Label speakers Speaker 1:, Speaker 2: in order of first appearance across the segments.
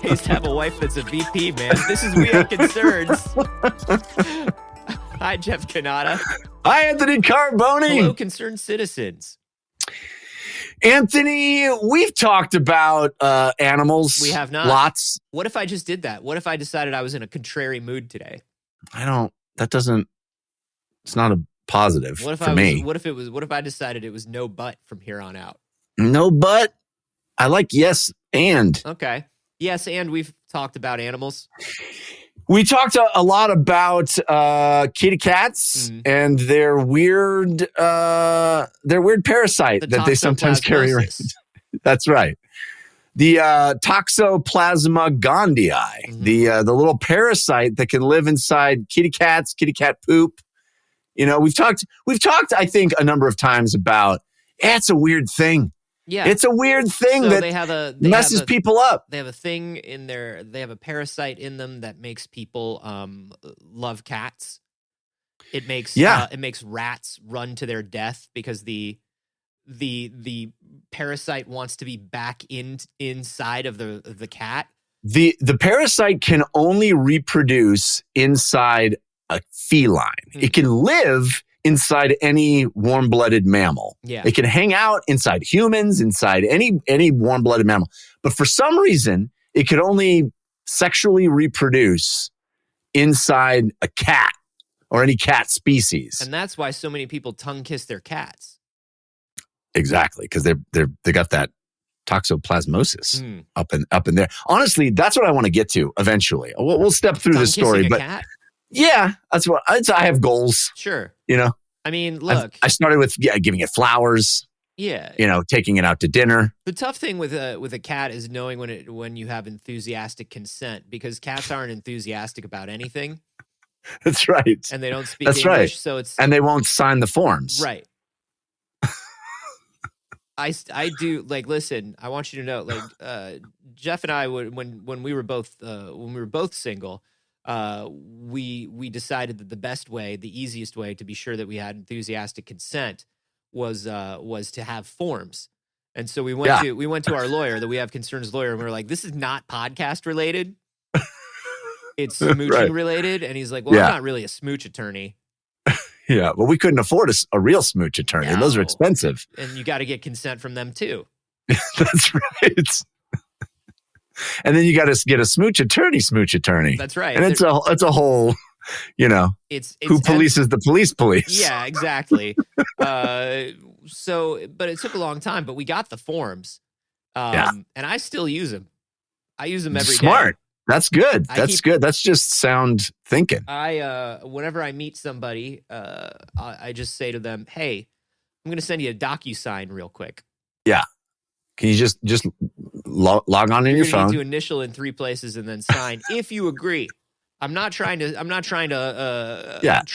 Speaker 1: pays to have a wife that's a VP, man. This is We Have Concerns. Hi, Jeff Cannata.
Speaker 2: Hi, Anthony Carboni.
Speaker 1: Hello, concerned citizens.
Speaker 2: Anthony, we've talked about animals.
Speaker 1: We have not.
Speaker 2: Lots.
Speaker 1: What if I just did that? What if I decided I was in a contrary mood today?
Speaker 2: It's not a positive for me.
Speaker 1: What if I decided it was no but from here on out?
Speaker 2: No but? I like yes and.
Speaker 1: Okay. Yes, and we've talked about animals.
Speaker 2: We talked a lot about kitty cats and their weird parasite that they sometimes carry around. That's right. The Toxoplasma gondii, the little parasite that can live inside kitty cat poop. You know, we've talked, I think, a number of times about it's a weird thing.
Speaker 1: Yeah,
Speaker 2: it's a weird thing
Speaker 1: so
Speaker 2: that messes people up.
Speaker 1: They have a thing in there. They have a parasite in them that makes people love cats. It makes rats run to their death because the parasite wants to be back inside of the cat.
Speaker 2: The parasite can only reproduce inside a feline. It can live inside any warm-blooded mammal.
Speaker 1: Yeah.
Speaker 2: It can hang out inside humans, inside any warm-blooded mammal. But for some reason, it could only sexually reproduce inside a cat or any cat species.
Speaker 1: And that's why so many people tongue kiss their cats.
Speaker 2: Exactly, because they got that toxoplasmosis up in there. Honestly, that's what I want to get to eventually. We'll step through this story, but
Speaker 1: cat?
Speaker 2: Yeah, I have goals.
Speaker 1: Sure.
Speaker 2: You know,
Speaker 1: I mean, look,
Speaker 2: I started with giving it flowers.
Speaker 1: Yeah.
Speaker 2: You know, taking it out to dinner.
Speaker 1: The tough thing with a cat is knowing when you have enthusiastic consent, because cats aren't enthusiastic about anything.
Speaker 2: That's right.
Speaker 1: And they don't speak English,
Speaker 2: right.
Speaker 1: So
Speaker 2: and they won't sign the forms.
Speaker 1: Right. I do, like, listen, I want you to know, like, Jeff and I would, when we were both single, we decided that the best way, the easiest way to be sure that we had enthusiastic consent was to have forms. And so we went to our lawyer, the We Have Concerns lawyer, and we were like, this is not podcast related. It's smooching related. And he's like, well, I'm not really a smooch attorney.
Speaker 2: Yeah, well, we couldn't afford a real smooch attorney. No. Those are expensive.
Speaker 1: And you got to get consent from them too.
Speaker 2: That's right. And then you got to get a smooch attorney.
Speaker 1: That's right.
Speaker 2: And it's a whole, you know,
Speaker 1: it's
Speaker 2: who polices the police.
Speaker 1: Yeah, exactly. But it took a long time, but we got the forms. And I still use them. I use them every day.
Speaker 2: Smart. That's good. That's good. That's just sound thinking.
Speaker 1: Whenever I meet somebody, I just say to them, hey, I'm going to send you a DocuSign real quick.
Speaker 2: Yeah. Can you just log on in your phone?
Speaker 1: Need to initial in 3 places and then sign if you agree. I'm not trying to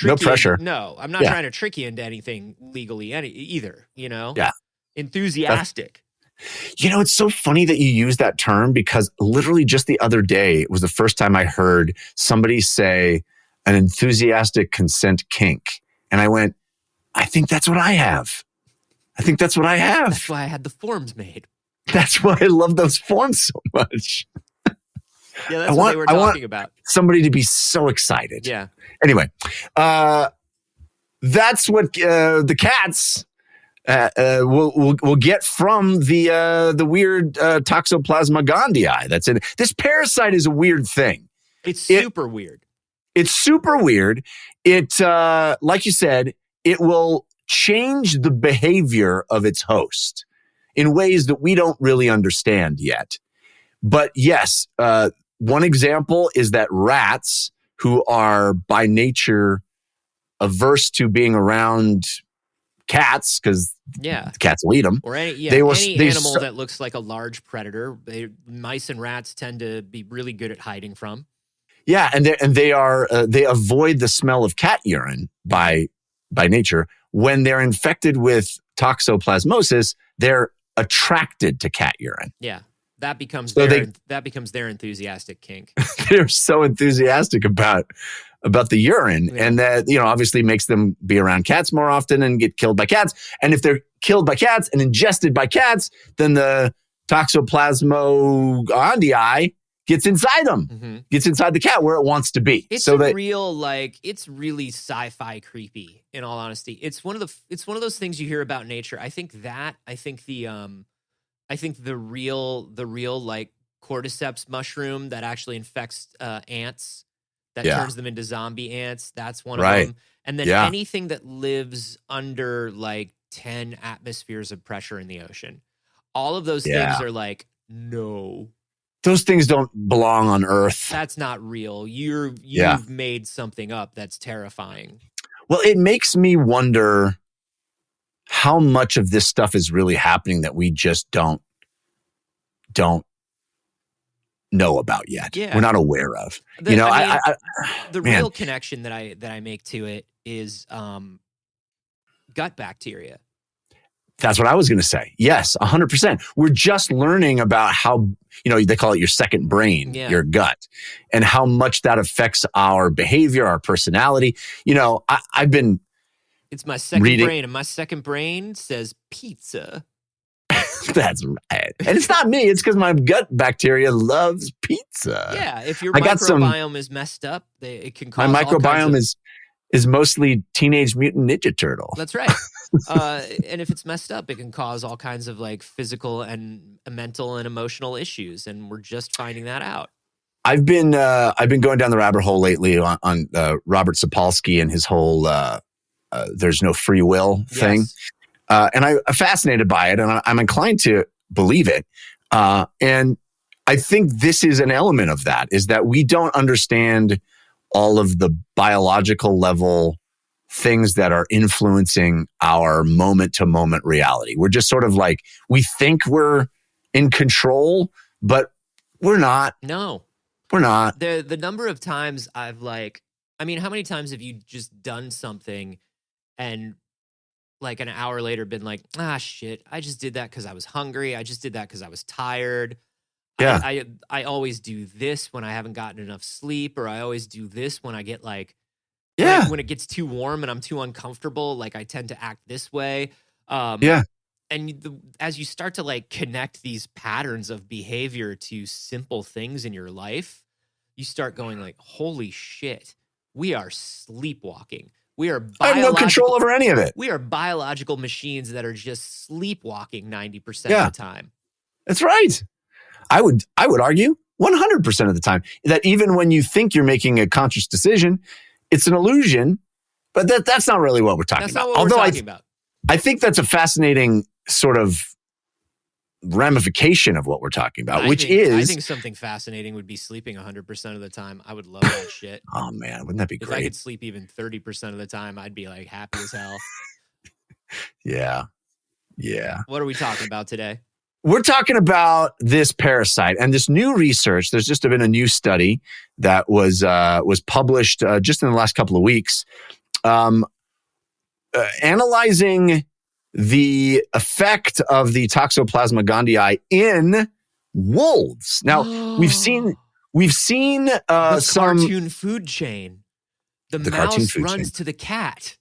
Speaker 2: no pressure.
Speaker 1: No, I'm not trying to trick you into anything legally either, you know?
Speaker 2: Yeah.
Speaker 1: Enthusiastic.
Speaker 2: You know, it's so funny that you use that term, because literally just the other day, it was the first time I heard somebody say an enthusiastic consent kink. And I went, I think that's what I have. That's why
Speaker 1: I had the forms made.
Speaker 2: That's why I love those forms so much.
Speaker 1: Yeah, that's what they were talking about.
Speaker 2: Somebody to be so excited.
Speaker 1: Yeah.
Speaker 2: Anyway, that's what the cats will get from the weird Toxoplasma gondii that's in it. This parasite is a weird thing.
Speaker 1: It's super weird.
Speaker 2: It's super weird. It, like you said, it will change the behavior of its host in ways that we don't really understand yet. But yes, one example is that rats, who are by nature averse to being around cats, because cats will eat them.
Speaker 1: Or any animal that looks like a large predator. Mice and rats tend to be really good at hiding from.
Speaker 2: Yeah, and they avoid the smell of cat urine by nature. When they're infected with toxoplasmosis, they're attracted to cat urine.
Speaker 1: Yeah, that becomes their enthusiastic kink.
Speaker 2: They're so enthusiastic about the urine, and that, you know, obviously makes them be around cats more often and get killed by cats. And if they're killed by cats and ingested by cats, then the Toxoplasma gondii gets inside them, gets inside the cat where it wants to be.
Speaker 1: It's it's really sci-fi creepy, in all honesty. It's one of those things you hear about nature. I think the real like cordyceps mushroom that actually infects ants, that turns them into zombie ants. That's one of them. And then anything that lives under like 10 atmospheres of pressure in the ocean. All of those things are like, no.
Speaker 2: Those things don't belong on Earth.
Speaker 1: That's not real. You've made something up that's terrifying.
Speaker 2: Well, it makes me wonder how much of this stuff is really happening that we just don't know about yet.
Speaker 1: Yeah.
Speaker 2: We're not aware of.
Speaker 1: The real connection that I make to it is gut bacteria.
Speaker 2: That's what I was going to say. Yes, 100%. We're just learning about how, they call it your second brain, your gut, and how much that affects our behavior, our personality. I've been
Speaker 1: It's my second brain, and my second brain says pizza.
Speaker 2: That's right. And it's not me. It's because my gut bacteria loves pizza.
Speaker 1: Yeah, if your microbiome is messed up, it can cause
Speaker 2: my microbiome is mostly Teenage Mutant Ninja Turtle.
Speaker 1: That's right. And if it's messed up, it can cause all kinds of like physical and mental and emotional issues, and we're just finding that out.
Speaker 2: I've been going down the rabbit hole lately on Robert Sapolsky and his whole "there's no free will" thing, and I'm fascinated by it, and I'm inclined to believe it. And I think this is an element of that: is that we don't understand all of the biological level things that are influencing our moment-to-moment reality. We're just sort of like, we think we're in control, but we're not.
Speaker 1: No.
Speaker 2: We're not.
Speaker 1: The number of times how many times have you just done something and like an hour later been like, shit, I just did that because I was hungry. I just did that because I was tired.
Speaker 2: Yeah.
Speaker 1: I always do this when I haven't gotten enough sleep, or I always do this when I get like, when it gets too warm and I'm too uncomfortable, like I tend to act this way. And as you start to like connect these patterns of behavior to simple things in your life, you start going like, holy shit, we are sleepwalking. I have no control over any of it. We are biological machines that are just sleepwalking 90% of the time.
Speaker 2: That's right. I would argue 100% of the time that even when you think you're making a conscious decision, it's an illusion, but that's not really what we're talking about.
Speaker 1: That's not what we're talking about.
Speaker 2: I think that's a fascinating sort of ramification of what we're talking about, I
Speaker 1: think something fascinating would be sleeping 100% of the time. I would love that shit.
Speaker 2: Oh man, wouldn't that be great?
Speaker 1: If I could sleep even 30% of the time, I'd be like happy as hell.
Speaker 2: Yeah.
Speaker 1: What are we talking about today?
Speaker 2: We're talking about this Parasite and this new research. There's just been a new study that was published just in the last couple of weeks, analyzing the effect of the Toxoplasma gondii in wolves. Now we've seen
Speaker 1: the
Speaker 2: some
Speaker 1: cartoon food chain. The mouse runs to the cat.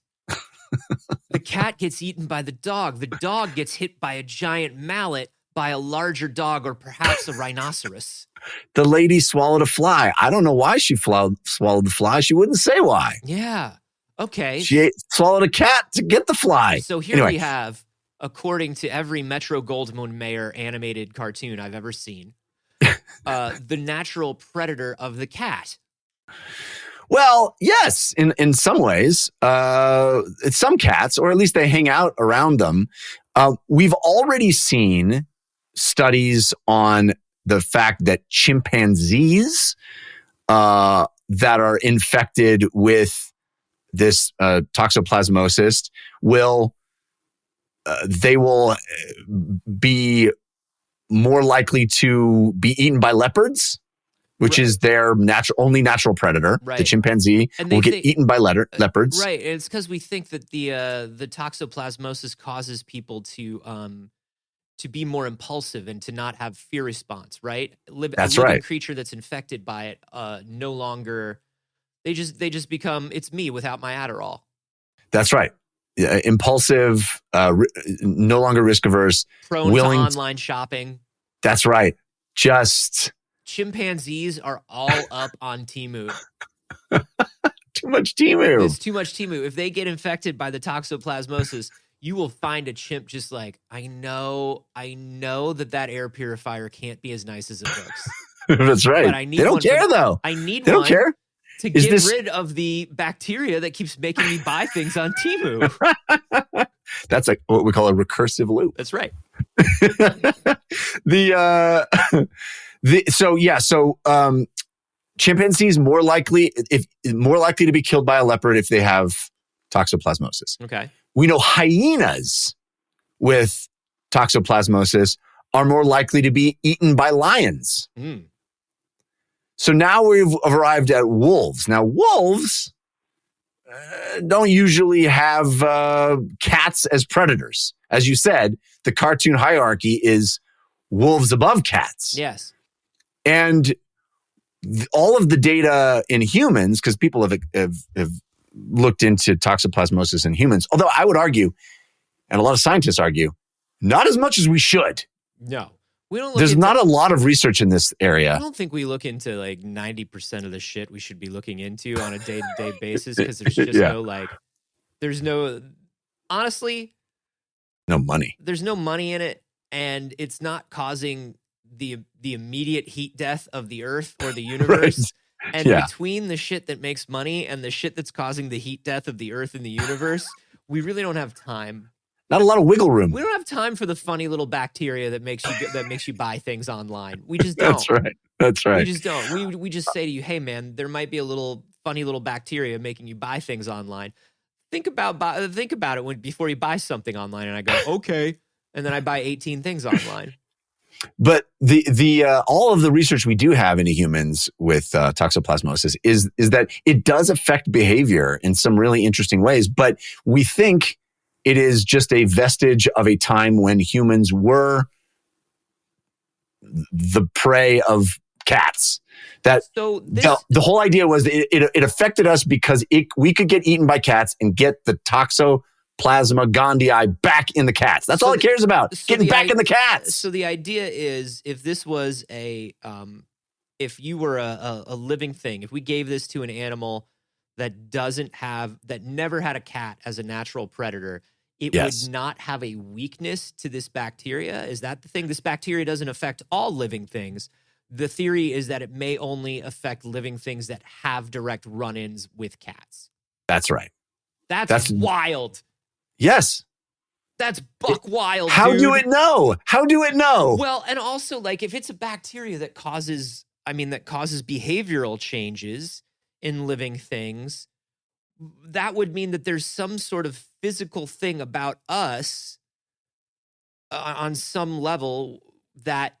Speaker 1: The cat gets eaten by the dog. The dog gets hit by a giant mallet by a larger dog, or perhaps a rhinoceros.
Speaker 2: The lady swallowed a fly. I don't know why she swallowed the fly. She wouldn't say why.
Speaker 1: Yeah. Okay.
Speaker 2: She swallowed a cat to get the fly.
Speaker 1: So here we have, according to every Metro-Goldwyn-Mayer animated cartoon I've ever seen, the natural predator of the cat.
Speaker 2: Well, yes, in some ways, it's some cats, or at least they hang out around them. We've already seen studies on the fact that chimpanzees that are infected with this toxoplasmosis will be more likely to be eaten by leopards, which is their only natural predator. Right. The chimpanzee will get eaten by leopards.
Speaker 1: Right. It's because we think that the toxoplasmosis causes people to be more impulsive and to not have fear response. Right.
Speaker 2: That's
Speaker 1: a living
Speaker 2: right.
Speaker 1: creature that's infected by it no longer. They just become, it's me without my Adderall.
Speaker 2: That's right. Impulsive, no longer risk averse,
Speaker 1: prone to online shopping.
Speaker 2: That's right. Just
Speaker 1: chimpanzees are all up on Temu.
Speaker 2: Too much Temu.
Speaker 1: It's too much Temu. If they get infected by the toxoplasmosis, you will find a chimp just like, I know that air purifier can't be as nice as it looks.
Speaker 2: That's right.
Speaker 1: But I need
Speaker 2: they don't
Speaker 1: one
Speaker 2: care, though.
Speaker 1: I need
Speaker 2: they
Speaker 1: one
Speaker 2: don't care.
Speaker 1: to get rid of the bacteria that keeps making me buy things on Temu.
Speaker 2: That's like what we call a recursive loop.
Speaker 1: That's right.
Speaker 2: Chimpanzees more likely to be killed by a leopard if they have toxoplasmosis.
Speaker 1: Okay.
Speaker 2: We know hyenas with toxoplasmosis are more likely to be eaten by lions.
Speaker 1: Mm.
Speaker 2: So now we've arrived at wolves. Now, wolves don't usually have cats as predators. As you said, the cartoon hierarchy is wolves above cats.
Speaker 1: Yes.
Speaker 2: And all of the data in humans, because people have looked into toxoplasmosis in humans, although I would argue, and a lot of scientists argue, not as much as we should.
Speaker 1: No. We don't.
Speaker 2: There's not a lot of research in this area.
Speaker 1: I don't think we look into like 90% of the shit we should be looking into on a day-to-day basis because there's just honestly,
Speaker 2: no money.
Speaker 1: There's no money in it, and it's not causing the immediate heat death of the Earth or the universe. Right. And between the shit that makes money and the shit that's causing the heat death of the Earth and the universe, we really don't have time.
Speaker 2: Not a lot of wiggle room.
Speaker 1: We don't have time for the funny little bacteria that makes you buy things online. We just don't.
Speaker 2: That's right.
Speaker 1: We just don't. We just say to you, hey man, there might be a little funny little bacteria making you buy things online. Think about it before you buy something online. And I go, okay, and then I buy 18 things online.
Speaker 2: But the all of the research we do have into humans with toxoplasmosis is that it does affect behavior in some really interesting ways. But we think it is just a vestige of a time when humans were the prey of cats. The whole idea was that it affected us because we could get eaten by cats and get the Toxoplasma gondii back in the cats. That's all it cares about, getting back in the cats.
Speaker 1: So the idea is, if this was if you were a living thing, if we gave this to an animal that never had a cat as a natural predator, it would not have a weakness to this bacteria. Is that the thing? This bacteria doesn't affect all living things. The theory is that it may only affect living things that have direct run-ins with cats.
Speaker 2: That's right.
Speaker 1: That's wild.
Speaker 2: Yes.
Speaker 1: That's buck wild,
Speaker 2: How
Speaker 1: dude.
Speaker 2: do it know? How do it know?
Speaker 1: Well, and also, like, if it's a bacteria that causes behavioral changes in living things, that would mean that there's some sort of physical thing about us on some level that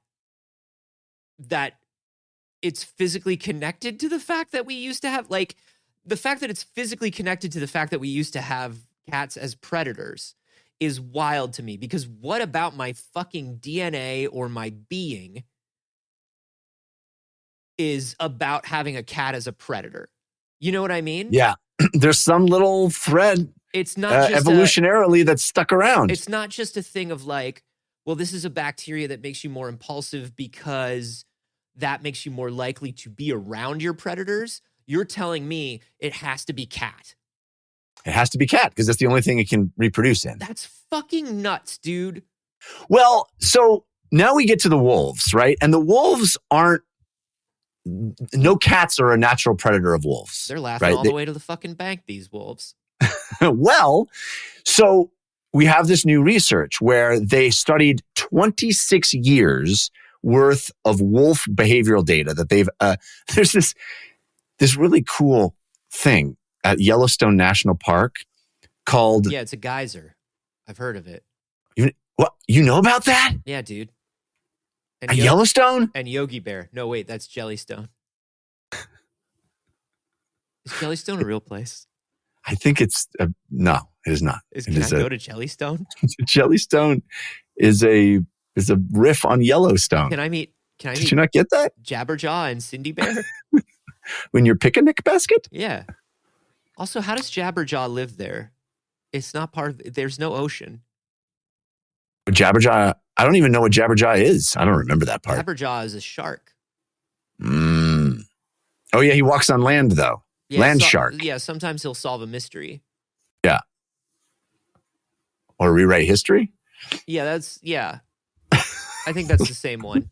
Speaker 1: it's physically connected to the fact that we used to have, like, the fact that it's physically connected to the fact that we used to have cats as predators is wild to me, because what about my fucking DNA or my being is about having a cat as a predator? You know what I mean?
Speaker 2: Yeah. There's some little thread.
Speaker 1: It's not just
Speaker 2: evolutionarily that's stuck around.
Speaker 1: It's not just a thing of like, well, this is a bacteria that makes you more impulsive because that makes you more likely to be around your predators. You're telling me it has to be cat.
Speaker 2: It has to be cat because that's the only thing it can reproduce in.
Speaker 1: That's fucking nuts, dude.
Speaker 2: Well, so now we get to the wolves, right? And the wolves no cats are a natural predator of wolves.
Speaker 1: They're laughing all the way to the fucking bank, these wolves.
Speaker 2: Well, so we have this new research where they studied 26 years worth of wolf behavioral data that they've, there's this really cool thing at Yellowstone National Park called...
Speaker 1: Yeah, it's a geyser. I've heard of it.
Speaker 2: You know about that?
Speaker 1: Yeah, dude.
Speaker 2: And Yellowstone?
Speaker 1: And Yogi Bear. No, wait, that's Jellystone. Is Jellystone a real place?
Speaker 2: I think it's... no, it is not.
Speaker 1: Can I go to Jellystone?
Speaker 2: Jellystone is a riff on Yellowstone.
Speaker 1: Did
Speaker 2: you not get that?
Speaker 1: Jabberjaw and Cindy Bear?
Speaker 2: When your picnic basket?
Speaker 1: Yeah. Also, how does Jabberjaw live there? It's not there's no ocean.
Speaker 2: Jabberjaw, I don't even know what Jabberjaw is. I don't remember that part.
Speaker 1: Jabberjaw is a shark.
Speaker 2: Oh, yeah. He walks on land, though.
Speaker 1: Yeah,
Speaker 2: Land shark.
Speaker 1: Yeah, sometimes he'll solve a mystery.
Speaker 2: Yeah. Or rewrite history.
Speaker 1: Yeah, I think that's the same one.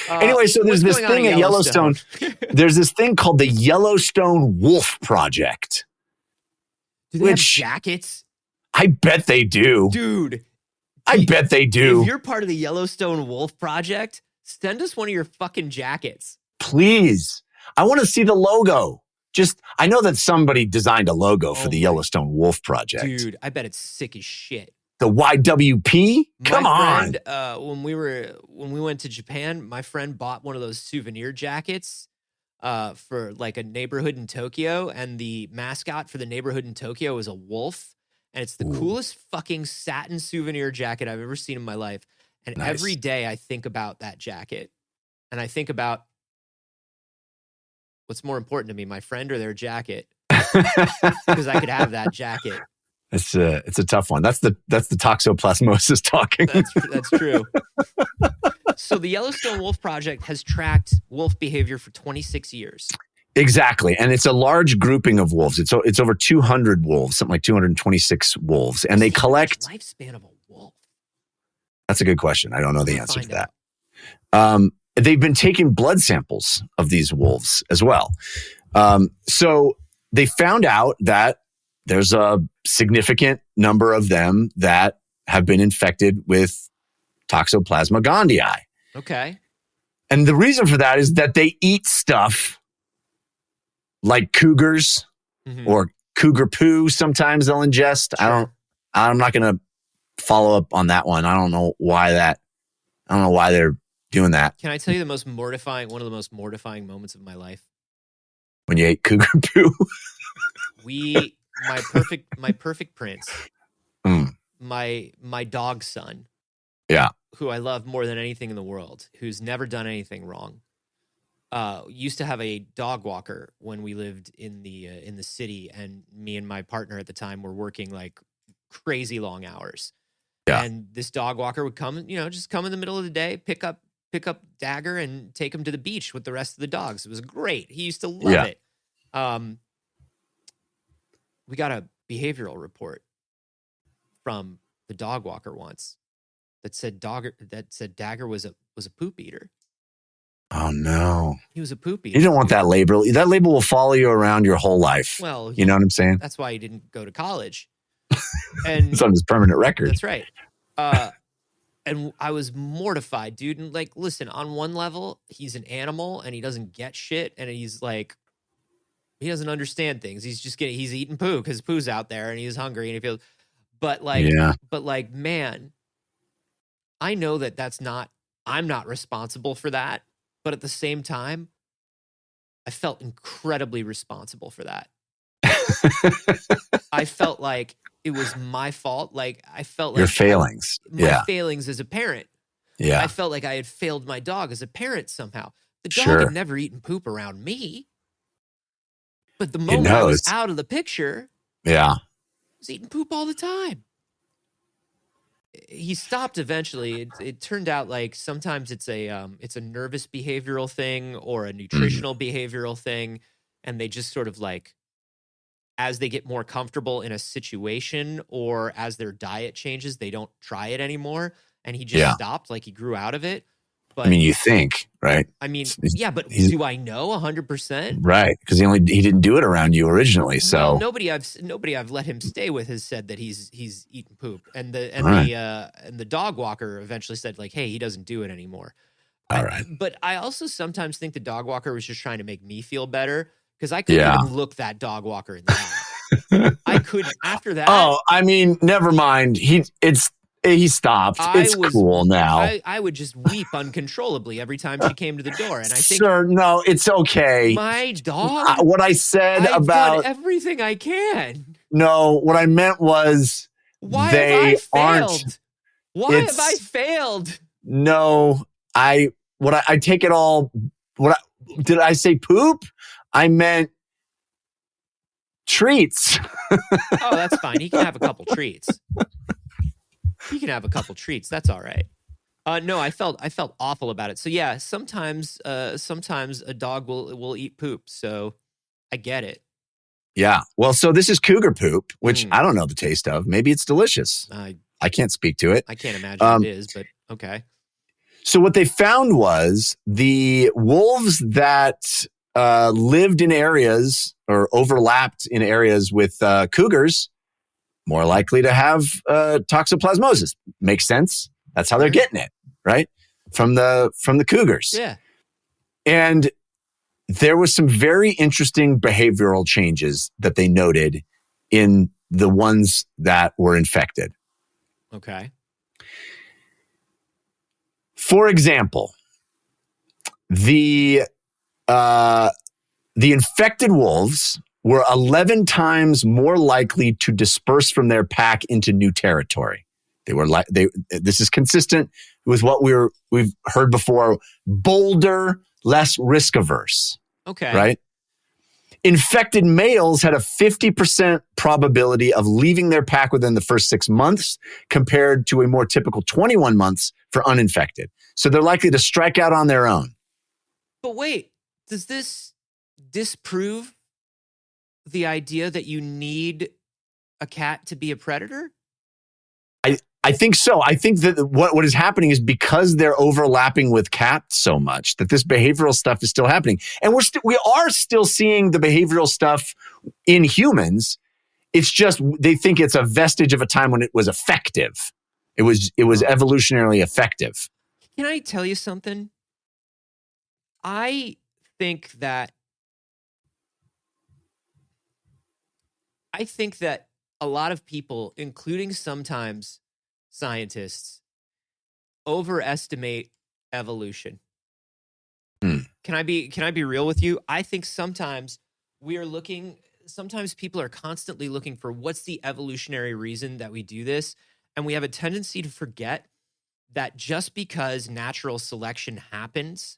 Speaker 2: Anyway, so there's this thing at Yellowstone. There's this thing called the Yellowstone Wolf Project.
Speaker 1: Do they have jackets?
Speaker 2: I bet they do.
Speaker 1: Dude.
Speaker 2: I bet they do.
Speaker 1: If you're part of the Yellowstone Wolf Project, send us one of your fucking jackets.
Speaker 2: Please. I want to see the logo. I know that somebody designed a logo for the Yellowstone Wolf Project.
Speaker 1: Dude, I bet it's sick as shit.
Speaker 2: The YWP? Come on.
Speaker 1: When we went to Japan, my friend bought one of those souvenir jackets for like a neighborhood in Tokyo, and the mascot for the neighborhood in Tokyo is a wolf, and it's the coolest fucking satin souvenir jacket I've ever seen in my life. And every day I think about that jacket, and I think about what's more important to me, my friend or their jacket, because I could have that jacket.
Speaker 2: It's a tough one. That's the toxoplasmosis talking.
Speaker 1: That's true. So the Yellowstone Wolf Project has tracked wolf behavior for 26 years.
Speaker 2: Exactly. And it's a large grouping of wolves. It's over 200 wolves, something like 226 wolves. And they collect...
Speaker 1: lifespan of a wolf?
Speaker 2: That's a good question. I don't know the answer to that. They've been taking blood samples of these wolves as well. So they found out that there's a significant number of them that have been infected with Toxoplasma gondii.
Speaker 1: Okay.
Speaker 2: And the reason for that is that they eat stuff like cougars or cougar poo. Sometimes they'll ingest. Sure. I'm not going to follow up on that one. I don't know why they're doing that.
Speaker 1: Can I tell you one of the most mortifying moments of my life?
Speaker 2: When you ate cougar poo?
Speaker 1: My perfect prince, my dog's son, who I love more than anything in the world, who's never done anything wrong, used to have a dog walker when we lived in the city, and me and my partner at the time were working like crazy long hours. Yeah. And this dog walker would come, just come in the middle of the day, pick up Dagger and take him to the beach with the rest of the dogs. It was great. He used to love it. We got a behavioral report from the dog walker once that said Dagger was a poop eater.
Speaker 2: Oh no.
Speaker 1: He was a poop eater.
Speaker 2: You don't want that label. That label will follow you around your whole life. Well, you know what I'm saying?
Speaker 1: That's why he didn't go to college. And
Speaker 2: it's on his permanent record.
Speaker 1: That's right. And I was mortified, dude. And like, listen, on one level, he's an animal and he doesn't get shit, and he's like, he doesn't understand things. He's eating poo because poo's out there and he's hungry and he feels, but man, I know I'm not responsible for that. But at the same time, I felt incredibly responsible for that. I felt like it was my fault. Like I felt like
Speaker 2: your failings,
Speaker 1: my failings as a parent.
Speaker 2: Yeah.
Speaker 1: I felt like I had failed my dog as a parent somehow. The dog had never eaten poop around me. But the moment I was out of the picture, I was eating poop all the time. He stopped eventually. It turned out like sometimes it's a nervous behavioral thing or a nutritional behavioral thing, and they just sort of like, as they get more comfortable in a situation or as their diet changes, they don't try it anymore. And he just stopped, like he grew out of it. But,
Speaker 2: I mean, you think, right?
Speaker 1: I mean, but do I know 100%?
Speaker 2: Right, because he didn't do it around you originally. So
Speaker 1: well, nobody I've let him stay with has said that he's eaten poop, and the dog walker eventually said like, hey, he doesn't do it anymore.
Speaker 2: All right,
Speaker 1: but I also sometimes think the dog walker was just trying to make me feel better because I couldn't even look that dog walker in the eye. I couldn't after that.
Speaker 2: Oh, I mean, never mind. He stopped. It's cool now.
Speaker 1: I would just weep uncontrollably every time she came to the door. And I think,
Speaker 2: sir, no, it's okay.
Speaker 1: My dog.
Speaker 2: What I said
Speaker 1: I've
Speaker 2: about
Speaker 1: done everything I can.
Speaker 2: No, what I meant was
Speaker 1: why have I failed?
Speaker 2: No, I take it all. Did I say poop? I meant treats.
Speaker 1: Oh, that's fine. He can have a couple treats. That's all right. No, I felt awful about it. So yeah, sometimes a dog will eat poop. So I get it.
Speaker 2: Yeah. Well, so this is cougar poop, which
Speaker 1: Mm,
Speaker 2: I don't know the taste of. Maybe it's delicious.
Speaker 1: I
Speaker 2: I can't speak to it.
Speaker 1: I can't imagine it
Speaker 2: Um,
Speaker 1: is, but okay.
Speaker 2: so what they found was the wolves that lived in areas or overlapped in areas with cougars more likely to have toxoplasmosis. Makes sense. That's how they're
Speaker 1: Sure.
Speaker 2: getting it, right? From the cougars.
Speaker 1: Yeah.
Speaker 2: And there was some very interesting behavioral changes that they noted in the ones that were infected.
Speaker 1: Okay.
Speaker 2: For example, the uh, the infected wolves were 11 times more likely to disperse from their pack into new territory. They were like this is consistent with what we've heard before, bolder, less risk averse,
Speaker 1: Okay.
Speaker 2: right? Infected males had a 50% probability of leaving their pack within the first 6 months compared to a more typical 21 months for uninfected. So they're likely to strike out on their own.
Speaker 1: But wait, does this disprove the idea that you need a cat to be a predator?
Speaker 2: I think so. I think that what is happening is because they're overlapping with cats so much that this behavioral stuff is still happening. And we are still seeing the behavioral stuff in humans. It's just they think it's a vestige of a time when it was effective. It was evolutionarily effective.
Speaker 1: Can I tell you something? I think that I think that a lot of people, including sometimes scientists, overestimate evolution.
Speaker 2: Hmm.
Speaker 1: Can I be real with you? I think sometimes people are constantly looking for what's the evolutionary reason that we do this, and we have a tendency to forget that just because natural selection happens,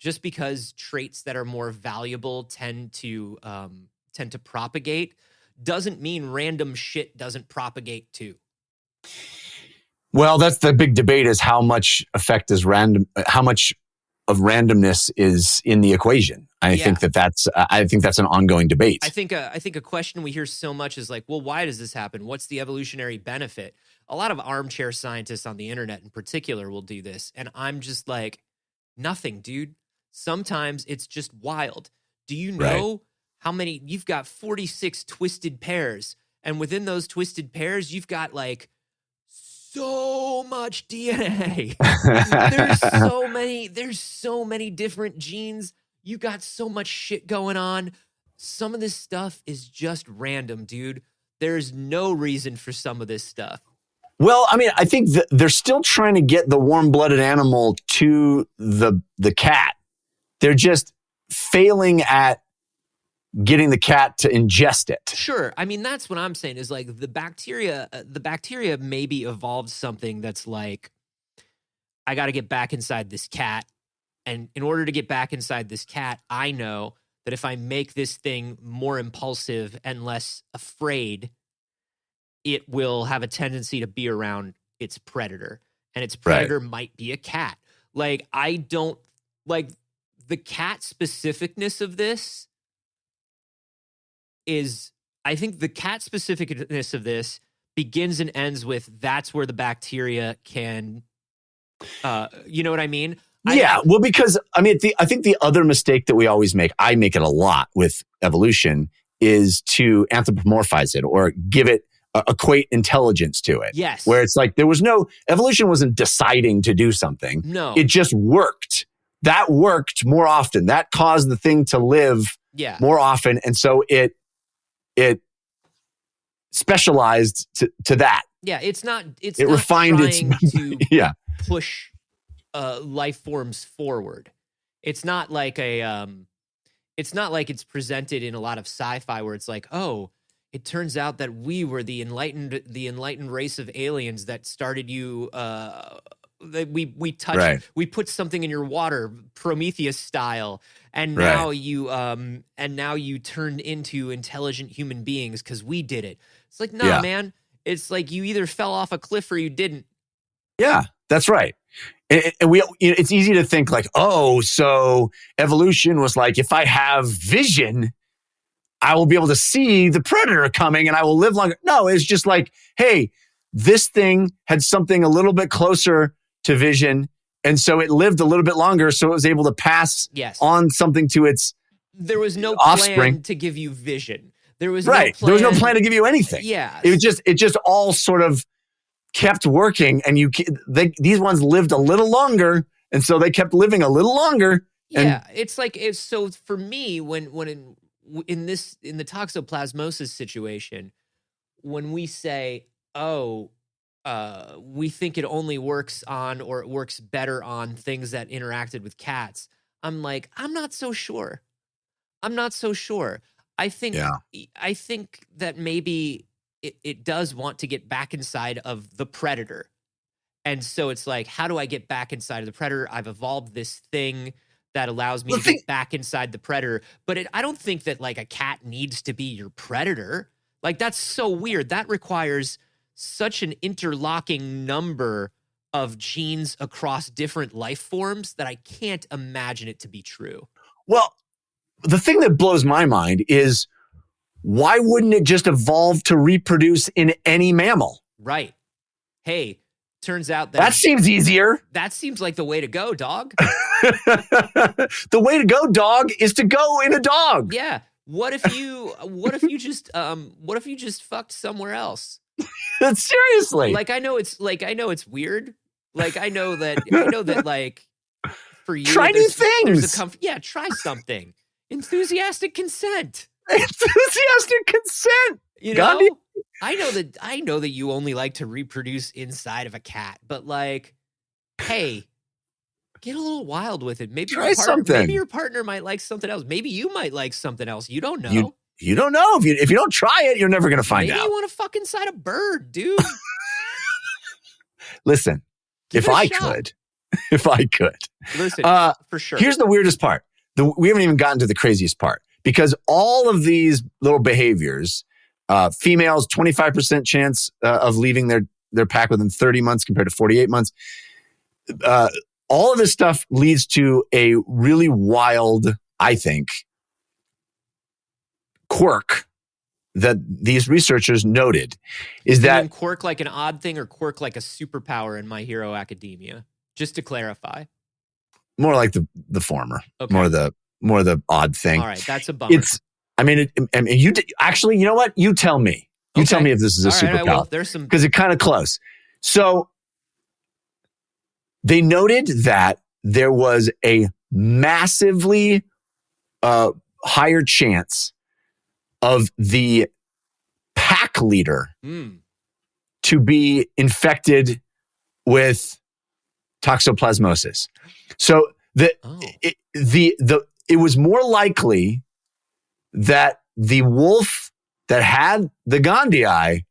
Speaker 1: just because traits that are more valuable tend to propagate, doesn't mean random shit doesn't propagate too.
Speaker 2: Well, that's the big debate: is how much effect is random, how much of randomness is in the equation. I
Speaker 1: Yeah.
Speaker 2: think that's an ongoing debate.
Speaker 1: I think a question we hear so much is like, well, why does this happen? What's the evolutionary benefit? A lot of armchair scientists on the internet in particular will do this. And I'm just like, nothing, dude. Sometimes it's just wild. Do you
Speaker 2: Right.
Speaker 1: know how many you've got 46 twisted pairs, and within those twisted pairs, you've got like so much DNA. There's so many different genes. You got so much shit going on. Some of this stuff is just random, dude. There's no reason for some of this stuff.
Speaker 2: Well, I mean, I think they're still trying to get the warm-blooded animal to the cat. They're just failing at getting the cat to ingest it.
Speaker 1: Sure. I mean, that's what I'm saying is like the bacteria maybe evolved something that's like, I got to get back inside this cat. And in order to get back inside this cat, I know that if I make this thing more impulsive and less afraid, it will have a tendency to be around its predator. And its predator might be a cat. Like, I don't like the cat specificness of this is, I think the cat specificness of this begins and ends with that's where the bacteria can, you know what I mean?
Speaker 2: Yeah, well, because I mean, I think the other mistake that we always make, I make it a lot with evolution, is to anthropomorphize it or give it equate intelligence to it.
Speaker 1: Yes.
Speaker 2: Where it's like evolution wasn't deciding to do something.
Speaker 1: No.
Speaker 2: It just worked. That worked more often. That caused the thing to live more often. And so it specialized to that.
Speaker 1: Yeah, it's not
Speaker 2: refined
Speaker 1: trying to
Speaker 2: yeah.
Speaker 1: push life forms forward. It's not like it's presented in a lot of sci-fi where it's like, oh, it turns out that we were the enlightened race of aliens that started you. We touched, we put something in your water, Prometheus style, and now you turned into intelligent human beings because we did it. It's like, nah, man. It's like you either fell off a cliff or you didn't.
Speaker 2: Yeah. That's right. And it's easy to think like, oh, so evolution was like, if I have vision, I will be able to see the predator coming and I will live longer. No, it's just like, hey, this thing had something a little bit closer to vision. And so it lived a little bit longer. So it was able to pass on something to its
Speaker 1: There was no
Speaker 2: offspring.
Speaker 1: plan to give you vision. There was
Speaker 2: right.
Speaker 1: No plan.
Speaker 2: There was no plan to give you anything.
Speaker 1: Yeah.
Speaker 2: It just all sort of kept working, and these ones lived a little longer, and so they kept living a little longer.
Speaker 1: Yeah, it's like so for me when in the toxoplasmosis situation, when we say, oh, we think it only works on or it works better on things that interacted with cats, I'm like, I'm not so sure. I think that maybe it does want to get back inside of the predator. And so it's like, how do I get back inside of the predator? I've evolved this thing that allows me to get back inside the predator. But I don't think that like a cat needs to be your predator. Like, that's so weird. That requires such an interlocking number of genes across different life forms that I can't imagine it to be true.
Speaker 2: Well, the thing that blows my mind is, why wouldn't it just evolve to reproduce in any mammal?
Speaker 1: Right. Hey, turns out that
Speaker 2: seems easier.
Speaker 1: That seems like the way to go, dog.
Speaker 2: The way to go, dog, is to go in a dog.
Speaker 1: Yeah. What if you just fucked somewhere else?
Speaker 2: Seriously.
Speaker 1: Like, I know it's weird. Like, I know that like for you,
Speaker 2: try new things.
Speaker 1: Try something. Enthusiastic consent.
Speaker 2: Enthusiastic consent.
Speaker 1: You know, Gandhi? I know that you only like to reproduce inside of a cat, but like, hey, get a little wild with it. Maybe
Speaker 2: try something.
Speaker 1: Maybe your partner might like something else. Maybe you might like something else. You don't know.
Speaker 2: You don't know. If you don't try it, you're never going to find out.
Speaker 1: Maybe you want to fuck inside a bird, dude.
Speaker 2: Listen, if I could.
Speaker 1: Listen, for sure.
Speaker 2: Here's the weirdest part. We haven't even gotten to the craziest part, because all of these little behaviors, females, 25% chance of leaving their pack within 30 months compared to 48 months. All of this stuff leads to a really wild, I think, quirk that these researchers noted. Is that
Speaker 1: quirk like an odd thing or quirk like a superpower in My Hero Academia? Just to clarify.
Speaker 2: More like the former.
Speaker 1: Okay.
Speaker 2: More the odd thing.
Speaker 1: All right, that's a bummer.
Speaker 2: You actually, you know what? You tell me. You tell me if this is a superpower.
Speaker 1: Well, there's some,
Speaker 2: because it's kind of close. So they noted that there was a massively higher chance of the pack leader to be infected with toxoplasmosis. So it was more likely that the wolf that had the Gandhi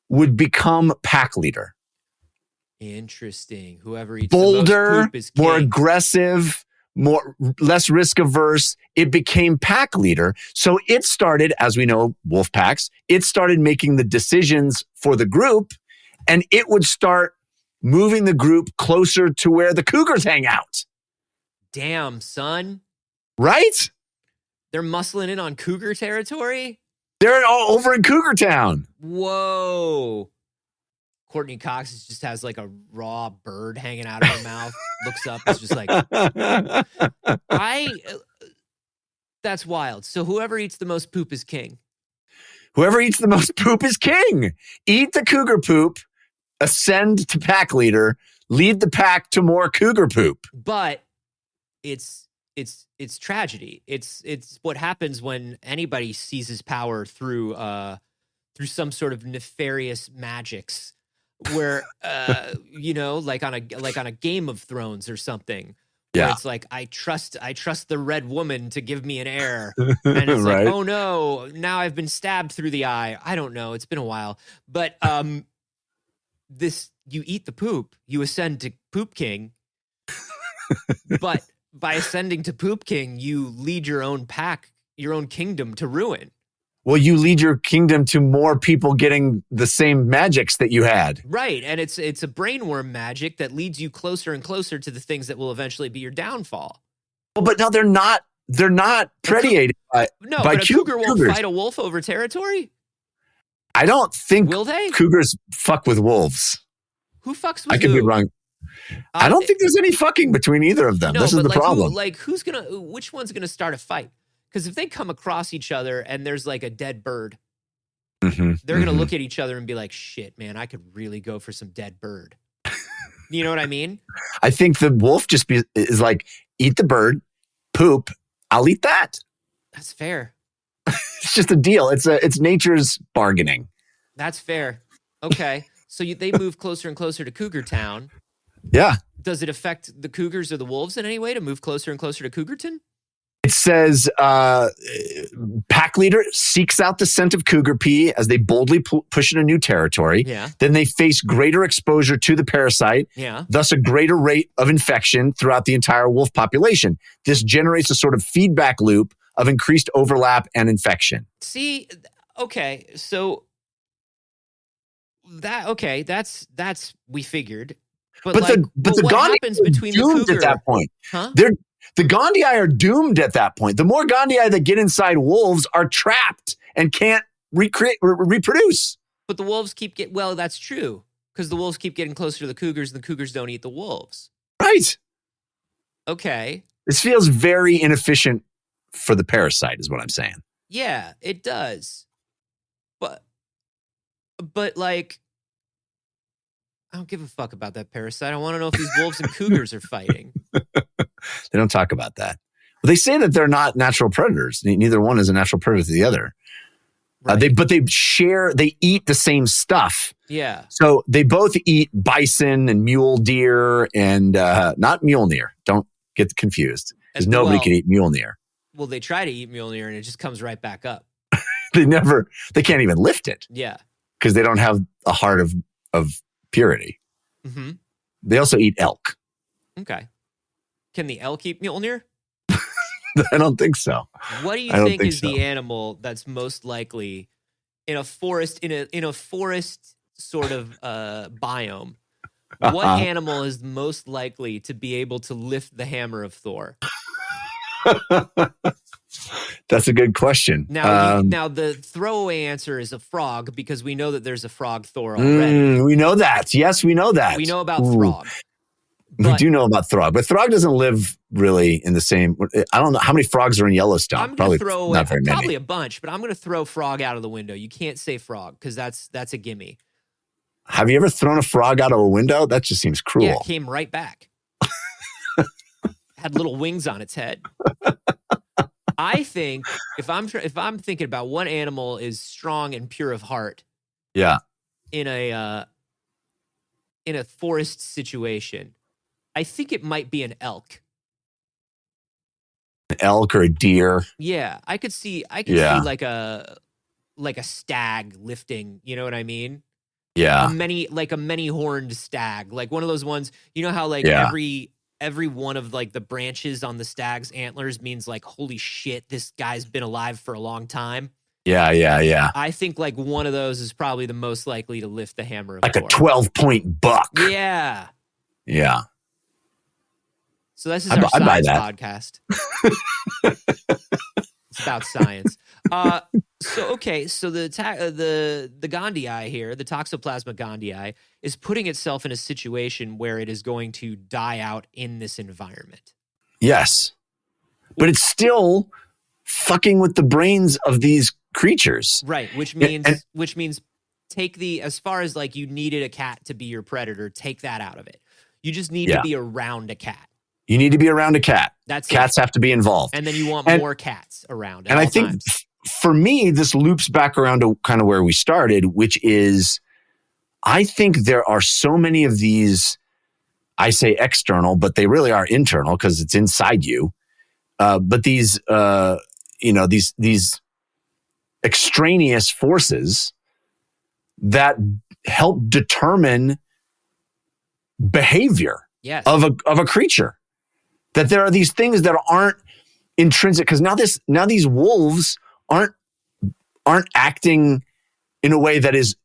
Speaker 2: would become pack leader.
Speaker 1: Interesting. Whoever eats
Speaker 2: bolder,
Speaker 1: the most poop is king.
Speaker 2: More aggressive, less risk averse. It became pack leader. So it started, as we know, wolf packs. It started making the decisions for the group, and it would start moving the group closer to where the cougars hang out.
Speaker 1: Damn, son.
Speaker 2: Right?
Speaker 1: They're muscling in on cougar territory?
Speaker 2: They're all over in Cougar Town.
Speaker 1: Whoa. Courtney Cox just has like a raw bird hanging out of her mouth. Looks up, it's just like, that's wild. So whoever eats the most poop is king.
Speaker 2: Whoever eats the most poop is king. Eat the cougar poop, ascend to pack leader, lead the pack to more cougar poop.
Speaker 1: But it's tragedy. It's what happens when anybody seizes power through some sort of nefarious magics, where like on a Game of Thrones or something. Where it's like, I trust the red woman to give me an heir, and it's
Speaker 2: right.
Speaker 1: like, oh no, now I've been stabbed through the eye. I don't know. It's been a while, but you eat the poop, you ascend to Poop King, but by ascending to Poop King, you lead your own pack, your own kingdom to ruin.
Speaker 2: Well, you lead your kingdom to more people getting the same magics that you had.
Speaker 1: Right. And it's a brainworm magic that leads you closer and closer to the things that will eventually be your downfall.
Speaker 2: Well, but no, they're not predated by
Speaker 1: but a cougar won't fight a wolf over territory?
Speaker 2: I don't think
Speaker 1: will they?
Speaker 2: Cougars fuck with wolves.
Speaker 1: Who fucks with
Speaker 2: I could be wrong. I don't think there's any fucking between either of them. This is the problem.
Speaker 1: Which one's gonna start a fight? Because if they come across each other and there's like a dead bird, they're going to look at each other and be like, shit, man, I could really go for some dead bird. You know what I mean?
Speaker 2: I think the wolf is like, eat the bird, poop, I'll eat that.
Speaker 1: That's fair.
Speaker 2: It's just a deal. It's nature's bargaining.
Speaker 1: That's fair. Okay. So they move closer and closer to Cougar Town.
Speaker 2: Yeah.
Speaker 1: Does it affect the cougars or the wolves in any way to move closer and closer to Cougarton?
Speaker 2: It says pack leader seeks out the scent of cougar pee as they boldly push into new territory.
Speaker 1: Yeah.
Speaker 2: Then they face greater exposure to the parasite, thus a greater rate of infection throughout the entire wolf population. This generates a sort of feedback loop of increased overlap and infection.
Speaker 1: See, okay, so that's we figured. But the what happens between the cougar
Speaker 2: at that point?
Speaker 1: Huh?
Speaker 2: The Gondii are doomed at that point. The more Gondii that get inside wolves are trapped and can't reproduce.
Speaker 1: But the wolves well, that's true. Because the wolves keep getting closer to the cougars and the cougars don't eat the wolves.
Speaker 2: Right.
Speaker 1: Okay.
Speaker 2: This feels very inefficient for the parasite is what I'm saying.
Speaker 1: Yeah, it does. But like, I don't give a fuck about that parasite. I want to know if these wolves and cougars are fighting.
Speaker 2: They don't talk about that. Well, they say that they're not natural predators. Neither one is a natural predator to the other. Right. They eat the same stuff.
Speaker 1: Yeah.
Speaker 2: So they both eat bison and mule deer and not mule deer. Don't get confused because nobody can eat mule deer.
Speaker 1: Well, they try to eat mule deer and it just comes right back up.
Speaker 2: They can't even lift it.
Speaker 1: Yeah.
Speaker 2: Because they don't have a heart of purity.
Speaker 1: Mm-hmm.
Speaker 2: They also eat elk.
Speaker 1: Okay. Can the elk eat mule deer?
Speaker 2: I don't think so.
Speaker 1: What do you think is the animal that's most likely in a forest in a forest sort of biome? What animal is most likely to be able to lift the hammer of Thor?
Speaker 2: That's a good question.
Speaker 1: Now the throwaway answer is a frog because we know that there's a frog Thor already.
Speaker 2: We know that. Yes, we know that.
Speaker 1: We know about Throg.
Speaker 2: We do know about Throg, but Throg doesn't live really in the same. I don't know how many frogs are in Yellowstone.
Speaker 1: Probably a bunch, but I'm going to throw frog out of the window. You can't say frog because that's a gimme.
Speaker 2: Have you ever thrown a frog out of a window? That just seems cruel.
Speaker 1: Yeah, it came right back. Had little wings on its head. I think if I'm thinking about what animal is strong and pure of heart,
Speaker 2: yeah,
Speaker 1: in a forest situation, I think it might be an elk.
Speaker 2: An elk or a deer.
Speaker 1: Yeah, I could see like a stag lifting. You know what I mean?
Speaker 2: Yeah,
Speaker 1: a many horned stag, like one of those ones. You know how every one of like the branches on the stag's antlers means like, holy shit, this guy's been alive for a long time.
Speaker 2: Yeah.
Speaker 1: I think like one of those is probably the most likely to lift the hammer of
Speaker 2: like
Speaker 1: Thor.
Speaker 2: A 12-point buck.
Speaker 1: Yeah. So this is our science podcast. It's about science. So the Gondii here, the Toxoplasma gondii, is putting itself in a situation where it is going to die out in this environment.
Speaker 2: Yes. But it's still fucking with the brains of these creatures.
Speaker 1: Right, which means take as far as like you needed a cat to be your predator, take that out of it. You just need to be around a cat.
Speaker 2: You need to be around a cat. Cats have to be involved.
Speaker 1: And then you want more cats around at
Speaker 2: all
Speaker 1: I
Speaker 2: think
Speaker 1: times.
Speaker 2: For me, this loops back around to kind of where we started, which is I think there are so many of these, I say external, but they really are internal because it's inside you. But these extraneous forces that help determine behavior of a creature. That there are these things that aren't intrinsic, because now these wolves aren't aren't acting in a way that is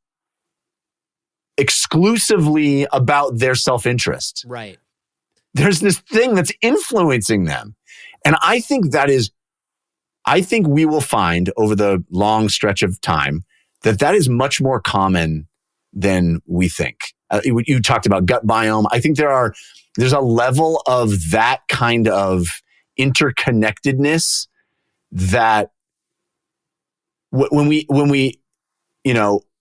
Speaker 2: exclusively about their self-interest.
Speaker 1: Right.
Speaker 2: There's this thing that's influencing them. And I think we will find over the long stretch of time that is much more common than we think. You talked about gut biome. I think there's a level of that kind of interconnectedness that when we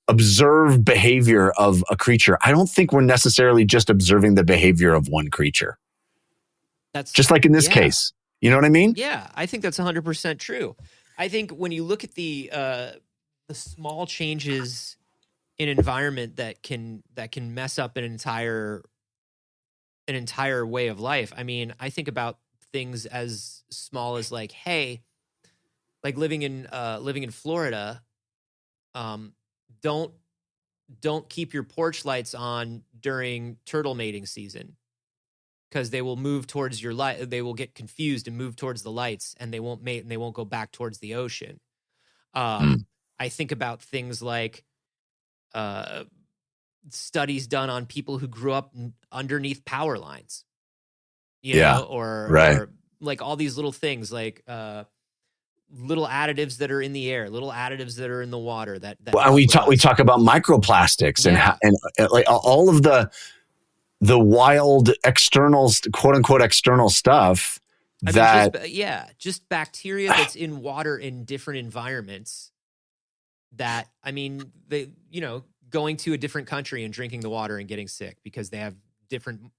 Speaker 2: observe behavior of a creature, I don't think we're necessarily just observing the behavior of one creature.
Speaker 1: That's
Speaker 2: just like in this case. You know what I mean?
Speaker 1: Yeah, I think that's 100% true. I think when you look at the small changes in environment that can mess up an entire way of life. I mean, I think about things as small as like, hey, like living in Florida, don't keep your porch lights on during turtle mating season, because they will move towards your light. They will get confused and move towards the lights, and they won't mate, and they won't go back towards the ocean. I think about things like studies done on people who grew up underneath power lines, or like all these little things, like little additives that are in the air, little additives that are in the water.
Speaker 2: And we talk about microplastics and like all of the wild external, quote unquote, external stuff.
Speaker 1: Just bacteria that's in water in different environments. That, I mean, going to a different country and drinking the water and getting sick because they have different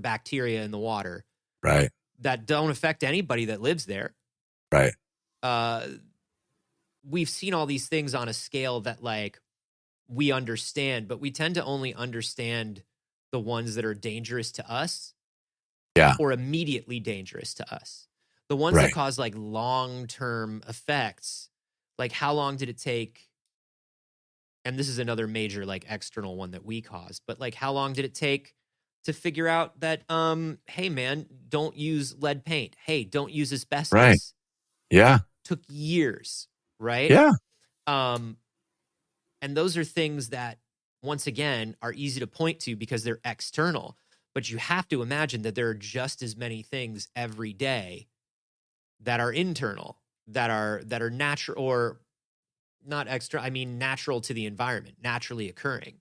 Speaker 1: bacteria in the water.
Speaker 2: Right.
Speaker 1: That don't affect anybody that lives there.
Speaker 2: Right.
Speaker 1: We've seen all these things on a scale that like we understand, but we tend to only understand the ones that are dangerous to us.
Speaker 2: Yeah.
Speaker 1: Or immediately dangerous to us. The ones that cause like long-term effects, like how long did it take? And this is another major like external one that we caused, but like how long did it take to figure out that, hey man, don't use lead paint. Hey, don't use asbestos.
Speaker 2: Right. Yeah.
Speaker 1: Took years. Right.
Speaker 2: Yeah.
Speaker 1: And those are things that, once again, are easy to point to because they're external. But you have to imagine that there are just as many things every day that are internal, that are natural, or not extra. I mean, natural to the environment, naturally occurring.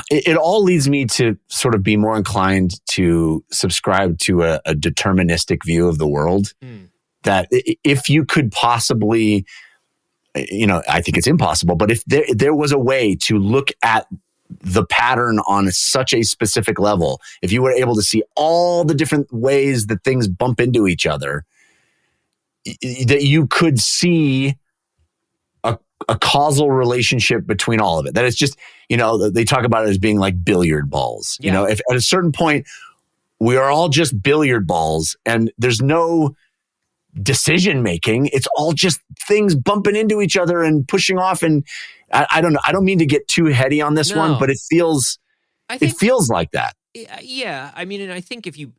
Speaker 2: It all leads me to sort of be more inclined to subscribe to a deterministic view of the world. That if you could possibly, I think it's impossible, but if there was a way to look at the pattern on such a specific level, if you were able to see all the different ways that things bump into each other, that you could see a causal relationship between all of it. That it's just, they talk about it as being like billiard balls.
Speaker 1: Yeah.
Speaker 2: If at a certain point we are all just billiard balls and there's no decision making, it's all just things bumping into each other and pushing off. And I don't know. I don't mean to get too heady on this one, but it feels like that.
Speaker 1: Yeah. I mean, and I think if you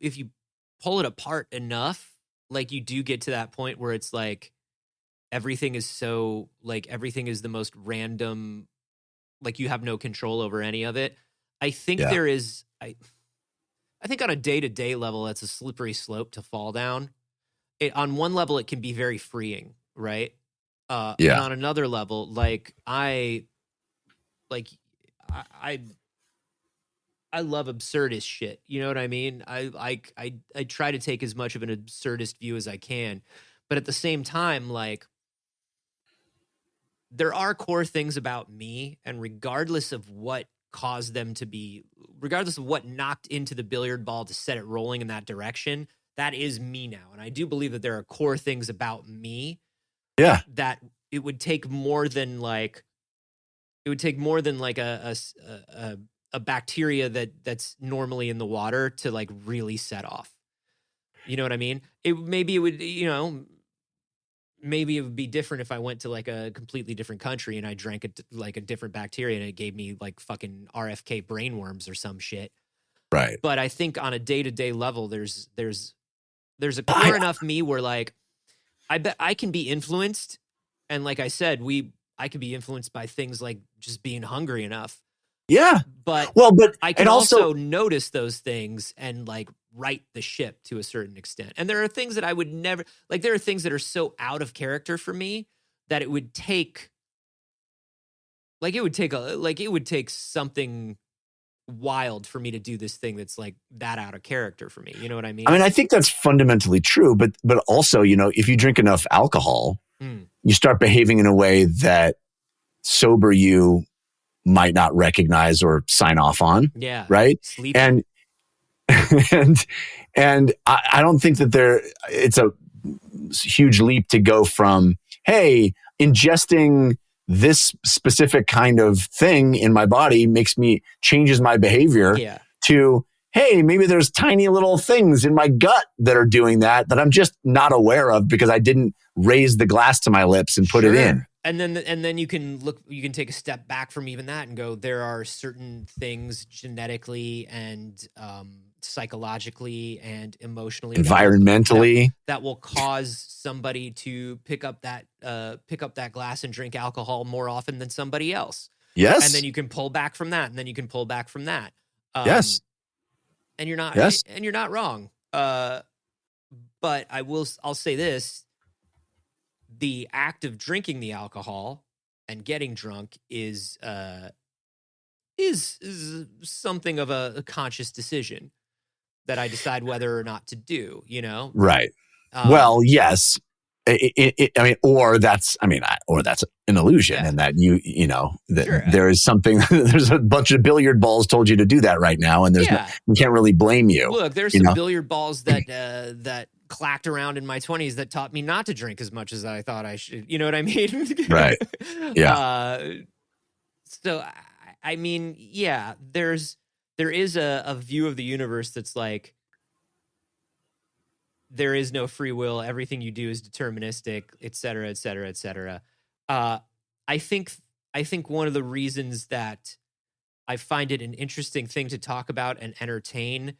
Speaker 1: pull it apart enough, like you do get to that point where it's like everything is so like everything is the most random, like you have no control over any of it. I think there is, I think on a day-to-day level, that's a slippery slope to fall down. On one level, it can be very freeing, right? And on another level, like I love absurdist shit. You know what I mean? I try to take as much of an absurdist view as I can, but at the same time, like there are core things about me, and regardless of what caused them to be, regardless of what knocked into the billiard ball to set it rolling in that direction, that is me now. And I do believe that there are core things about me that it would take more than like a bacteria that's normally in the water to like really set off. You know what I mean? Maybe it would be different if I went to like a completely different country and I drank like a different bacteria and it gave me like fucking RFK brainworms or some shit.
Speaker 2: Right.
Speaker 1: But I think on a day-to-day level, there's a core enough me where like I bet I can be influenced. And like I said, I can be influenced by things like just being hungry enough.
Speaker 2: Yeah.
Speaker 1: But
Speaker 2: Well, but
Speaker 1: I can
Speaker 2: and
Speaker 1: also notice those things and like right the ship to a certain extent. And there are things that I would never like. There are things that are so out of character for me that it would take something wild for me to do this thing that's like that out of character for me. You know what I mean?
Speaker 2: I mean, I think that's fundamentally true, but also, if you drink enough alcohol, you start behaving in a way that sober you might not recognize or sign off on.
Speaker 1: Yeah.
Speaker 2: Right.
Speaker 1: Sleeping.
Speaker 2: And I don't think that it's a huge leap to go from, hey, ingesting this specific kind of thing in my body changes my behavior to, hey, maybe there's tiny little things in my gut that are doing that I'm just not aware of because I didn't raise the glass to my lips and put it in.
Speaker 1: And then you can take a step back from even that and go, there are certain things genetically and psychologically and emotionally,
Speaker 2: environmentally
Speaker 1: that will cause somebody to pick up that glass and drink alcohol more often than somebody else.
Speaker 2: Yes.
Speaker 1: And then you can pull back from that, and then you can pull back from that.
Speaker 2: Yes.
Speaker 1: And you're not wrong. But I'll say this. The act of drinking the alcohol and getting drunk is something of a conscious decision that I decide whether or not to do,
Speaker 2: Right. Well, yes. Or that's an illusion, and that there is something. There's a bunch of billiard balls told you to do that right now, and you can't really blame you.
Speaker 1: Look, there's some billiard balls that clacked around in my 20s that taught me not to drink as much as I thought I should. You know what I mean?
Speaker 2: Right. Yeah.
Speaker 1: So I mean, yeah. There is a view of the universe that's like, there is no free will. Everything you do is deterministic, et cetera, et cetera, et cetera. I think one of the reasons that I find it an interesting thing to talk about and entertain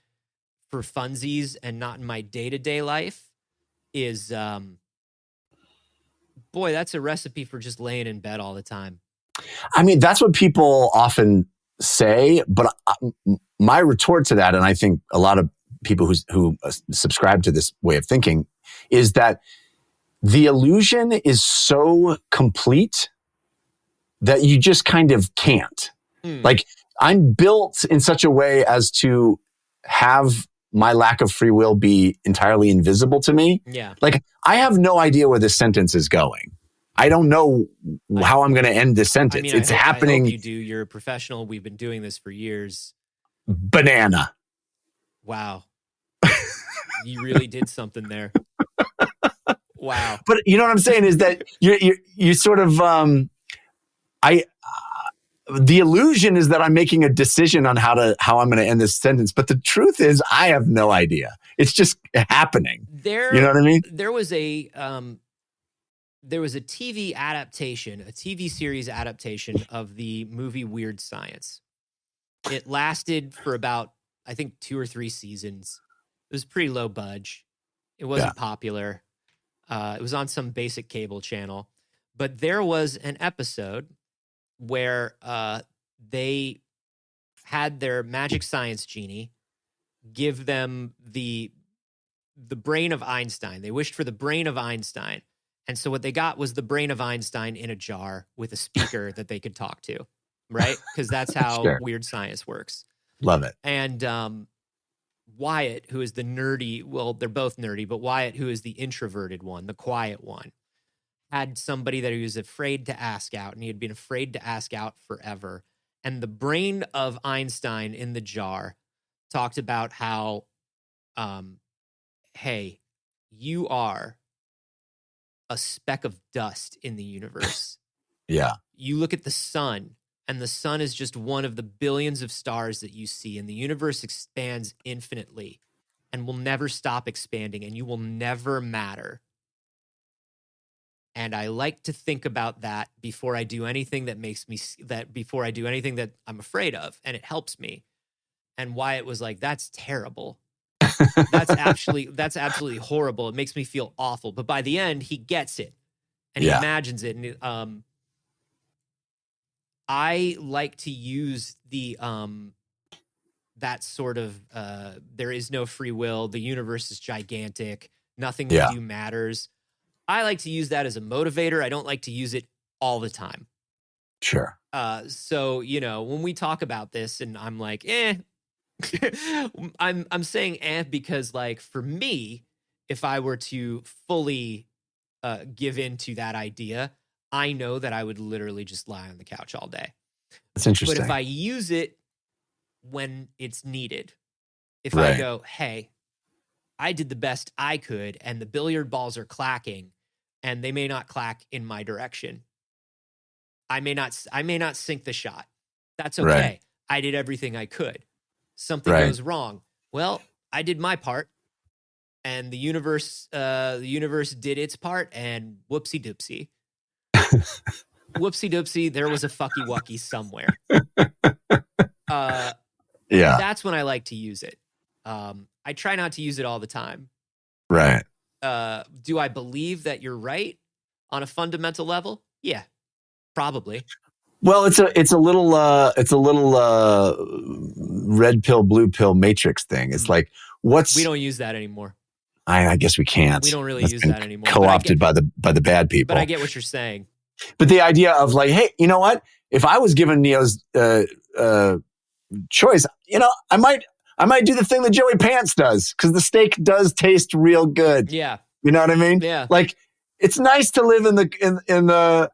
Speaker 1: for funsies and not in my day-to-day life is, boy, that's a recipe for just laying in bed all the time.
Speaker 2: I mean, that's what people often say, but my retort to that, and I think a lot of people who subscribe to this way of thinking, is that the illusion is so complete that you just kind of can't. Like, I'm built in such a way as to have my lack of free will be entirely invisible to me.
Speaker 1: Yeah.
Speaker 2: Like, I have no idea where this sentence is going. I don't know how I'm going to end this sentence.
Speaker 1: I mean,
Speaker 2: it's happening.
Speaker 1: I hope you do. You're a professional. We've been doing this for years.
Speaker 2: Banana.
Speaker 1: Wow. You really did something there. Wow.
Speaker 2: But you know what I'm saying is that you sort of, the illusion is that I'm making a decision on how I'm going to end this sentence. But the truth is I have no idea. It's just happening. You know what I mean?
Speaker 1: There was a TV adaptation, a TV series adaptation of the movie Weird Science. It lasted for about, I think, 2 or 3 seasons. It was pretty low budge. It wasn't popular. It was on some basic cable channel. But there was an episode where they had their magic science genie give them the brain of Einstein. They wished for the brain of Einstein. And so what they got was the brain of Einstein in a jar with a speaker that they could talk to, right? Because that's how Weird Science works.
Speaker 2: Love it.
Speaker 1: And Wyatt, who is the nerdy, well, they're both nerdy, but Wyatt, who is the introverted one, the quiet one, had somebody that he was afraid to ask out, and he had been afraid to ask out forever. And the brain of Einstein in the jar talked about how, hey, you are a speck of dust in the universe.
Speaker 2: Yeah.
Speaker 1: You look at the sun, and the sun is just one of the billions of stars that you see, and the universe expands infinitely and will never stop expanding, and you will never matter. And I like to think about that before I do anything before I do anything that I'm afraid of, and it helps me. And Wyatt was like, that's terrible. That's absolutely horrible. It makes me feel awful. But by the end, he gets it and he
Speaker 2: Yeah.
Speaker 1: imagines it. And I like to use the that sort of there is no free will. The universe is gigantic. Nothing we do matters. I like to use that as a motivator. I don't like to use it all the time.
Speaker 2: Sure.
Speaker 1: So, you know, when we talk about this and I'm like, I'm saying because, like, for me, if I were to fully give in to that idea, I know that I would literally just lie on the couch all day.
Speaker 2: That's interesting.
Speaker 1: But if I use it when it's needed, if
Speaker 2: Right.
Speaker 1: I go, hey, I did the best I could and the billiard balls are clacking and they may not clack in my direction. I may not sink the shot. That's okay.
Speaker 2: Right.
Speaker 1: I did everything I could. Something
Speaker 2: Right.
Speaker 1: goes wrong. Well, I did my part and the universe did its part, and whoopsie doopsie. Whoopsie doopsie, there was a fucky wucky somewhere.
Speaker 2: Yeah.
Speaker 1: That's when I like to use it. I try not to use it all the time.
Speaker 2: Right.
Speaker 1: Do I believe that you're right on a fundamental level? Yeah, probably.
Speaker 2: Well, it's a little red pill, blue pill matrix thing. It's like,
Speaker 1: we don't use that anymore.
Speaker 2: I guess we can't.
Speaker 1: We don't really use that anymore.
Speaker 2: Co-opted by the bad people.
Speaker 1: But I get what you're saying.
Speaker 2: But the idea of like, hey, you know what? If I was given Neo's choice, you know, I might do the thing that Joey Pants does, because the steak does taste real good.
Speaker 1: Yeah.
Speaker 2: You know what I mean?
Speaker 1: Yeah.
Speaker 2: Like, it's nice to live in the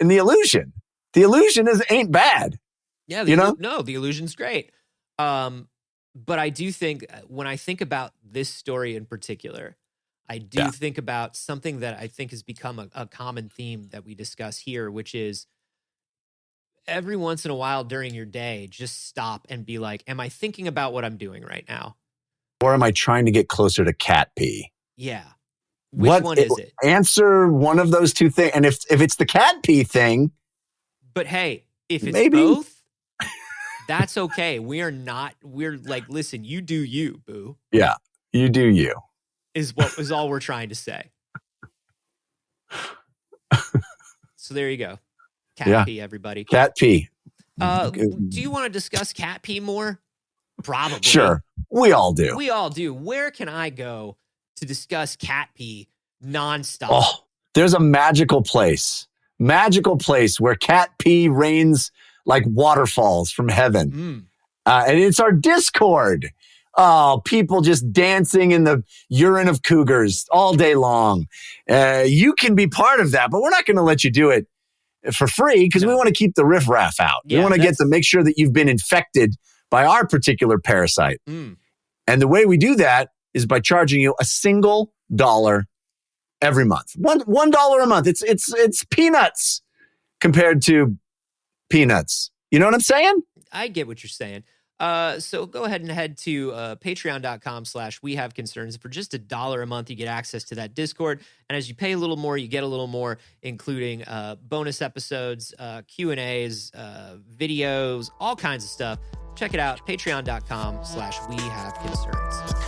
Speaker 2: illusion. The illusion ain't bad.
Speaker 1: Yeah. The illusion's great. But I do think when I think about this story in particular, I do think about something that I think has become a common theme that we discuss here, which is every once in a while during your day, just stop and be like, am I thinking about what I'm doing right now?
Speaker 2: Or am I trying to get closer to cat pee?
Speaker 1: Yeah. Which one is it?
Speaker 2: Answer one of those two things. And if it's the cat pee thing.
Speaker 1: But hey, if it's
Speaker 2: maybe
Speaker 1: both, that's okay. We're like, listen, you do you, boo.
Speaker 2: Yeah, you do you.
Speaker 1: Is all we're trying to say. So there you go. Cat pee, everybody.
Speaker 2: Cat pee.
Speaker 1: Do you want to discuss cat pee more? Probably.
Speaker 2: Sure. We all do.
Speaker 1: We all do. Where can I go to discuss cat pee nonstop?
Speaker 2: Oh, there's a magical place where cat pee rains like waterfalls from heaven. And it's our Discord. Oh, people just dancing in the urine of cougars all day long. You can be part of that, but we're not going to let you do it for free, because we want to keep the riffraff out.
Speaker 1: Yeah,
Speaker 2: we want to get to make sure that you've been infected by our particular parasite. And the way we do that is by charging you a single dollar every month. $1 a month. It's peanuts compared to peanuts. You know what I'm saying?
Speaker 1: I get what you're saying. So go ahead and head to patreon.com/wehaveconcerns. For just $1 a month, you get access to that Discord. And as you pay a little more, you get a little more, including bonus episodes, Q&As, videos, all kinds of stuff. Check it out, patreon.com/wehaveconcerns.